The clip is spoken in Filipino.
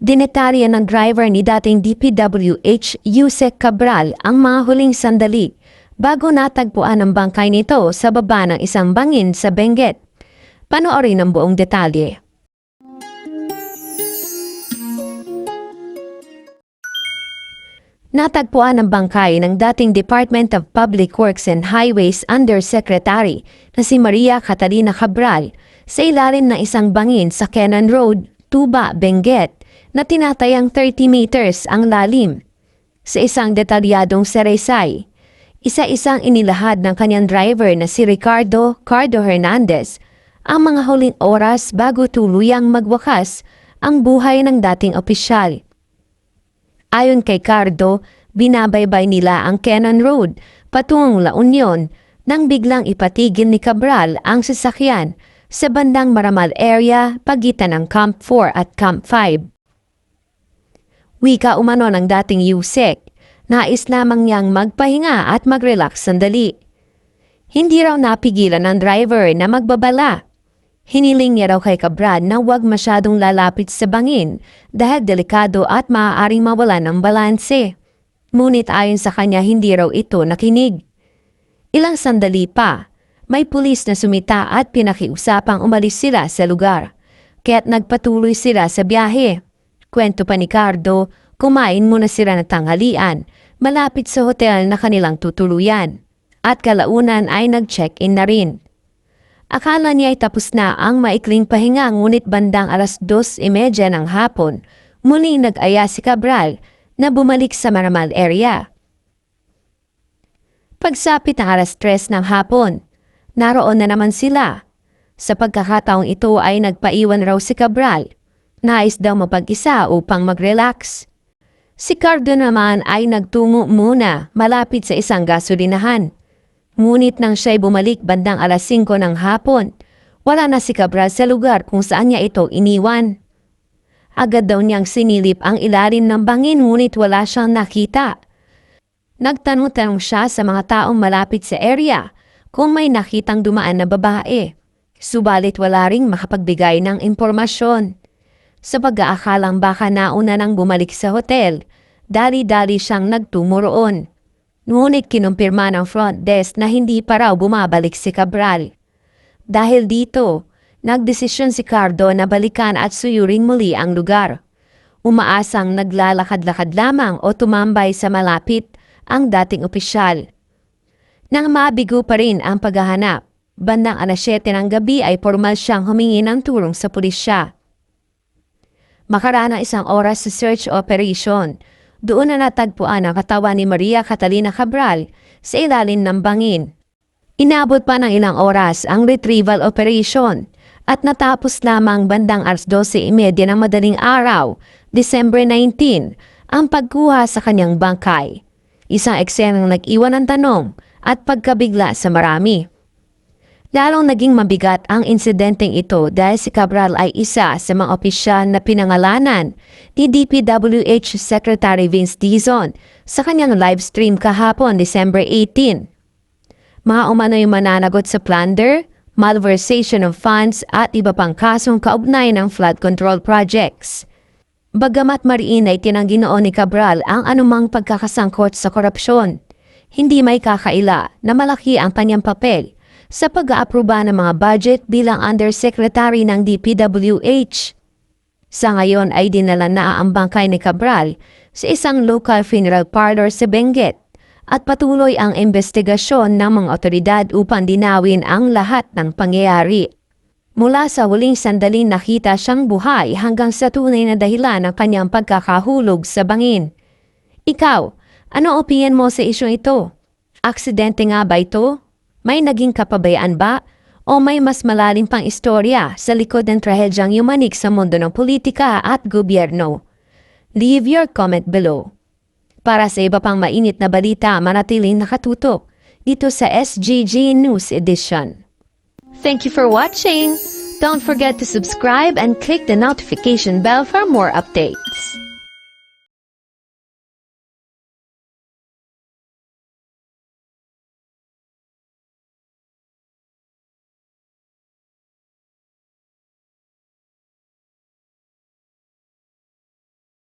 Dinetarya ng driver ni dating DPWH Yusek Cabral ang mga huling sandali bago natagpuan ang bangkay nito sa baba ng isang bangin sa Benguet. Panoorin ang buong detalye. Natagpuan ang bangkay ng dating Department of Public Works and Highways Undersecretary na si Maria Catalina Cabral sa ilalim ng isang bangin sa Kenan Road, Tuba, Benguet na tinatayang 30 meters ang lalim. Sa isang detalyadong saraysay, isa-isang inilahad ng kanyang driver na si Ricardo Cardo Hernandez ang mga huling oras bago tuluyang magwakas ang buhay ng dating opisyal. Ayon kay Cardo, binabaybay nila ang Kenan Road patungong La Union nang biglang ipatigil ni Cabral ang sasakyan sa bandang Maramal area pagitan ng Camp 4 at Camp 5. Wika umano ng dating Yusek, nais lamang niyang magpahinga at mag-relax sandali. Hindi raw napigilan ng driver na magbabala. Hiniling niya raw kay Cabral na huwag masyadong lalapit sa bangin dahil delikado at maaaring mawala ng balanse. Ngunit ayon sa kanya hindi raw ito nakinig. Ilang sandali pa, may pulis na sumita at pinakiusapang umalis sila sa lugar. Kaya't nagpatuloy sila sa biyahe. Kwento pa ni Cardo, kumain muna sila ng tanghalian malapit sa hotel na kanilang tutuluyan. At kalaunan ay nag-check-in na rin. Akala niya ay tapos na ang maikling pahinga ngunit bandang 2:30 ng hapon, muling nag-aya si Cabral na bumalik sa Maramal area. Pagsapit ng 3:00 ng hapon, naroon na naman sila. Sa pagkakataong ito ay nagpaiwan raw si Cabral. Nais daw mapag-isa upang mag-relax. Si Cardo naman ay nagtungo muna malapit sa isang gasolinahan. Ngunit nang siya'y bumalik bandang 5:00 ng hapon, wala na si Cabral sa lugar kung saan niya ito iniwan. Agad daw niyang sinilip ang ilalim ng bangin ngunit wala siyang nakita. Nagtanong-tanong siya sa mga taong malapit sa area kung may nakitang dumaan na babae. Subalit wala ring makapagbigay ng impormasyon. Sa pag-aakalang baka nauna nang bumalik sa hotel, dali-dali siyang nagtungo roon. Ngunit kinumpirma ng front desk na hindi pa raw bumabalik si Cabral. Dahil dito, nagdesisyon si Cardo na balikan at suyurin muli ang lugar. Umaasang naglalakad-lakad lamang o tumambay sa malapit ang dating opisyal. Nang mabigo pa rin ang paghahanap, bandang 7:00 ng gabi ay formal siyang humingi ng tulong sa pulisya. Makaraan ng 1 oras sa search operation, doon na natagpuan ang katawan ni Maria Catalina Cabral sa ilalim ng bangin. Inabot pa ng ilang oras ang retrieval operation at natapos lamang bandang 12:30 ng madaling araw, December 19, ang pagkuha sa kanyang bangkay. Isang eksenang nag-iwan ng tanong at pagkabigla sa marami. Lalong naging mabigat ang insidenteng ito dahil si Cabral ay isa sa mga opisyal na pinangalanan ni DPWH Secretary Vince Dizon sa kanyang livestream kahapon December 18. Mga umano'y mananagot sa plunder, malversation of funds at iba pang kasong kaugnay ng flood control projects. Bagamat mariin ay tinanggi noon ni Cabral ang anumang pagkakasangkot sa korupsyon, hindi may kakaila na malaki ang kanyang papel sa pag-aaproba ng mga budget bilang undersecretary ng DPWH. Sa ngayon ay dinala na ang bangkay ni Cabral sa isang local funeral parlor sa Benguet at patuloy ang investigasyon ng mga otoridad upang dinawin ang lahat ng pangyayari. Mula sa huling sandaling nakita siyang buhay hanggang sa tunay na dahilan ng kanyang pagkakahulog sa bangin. Ikaw, ano opinion mo sa isyong ito? Aksidente nga ba ito? May naging kapabayaan ba o may mas malalim pang istorya sa likod ng trahedyang yumanik sa mundo ng politika at gobyerno? Leave your comment below. Para sa iba pang mainit na balita, manatiling nakatutok dito sa SGG News Edition. Thank you for watching! Don't forget to subscribe and click the notification bell for more updates.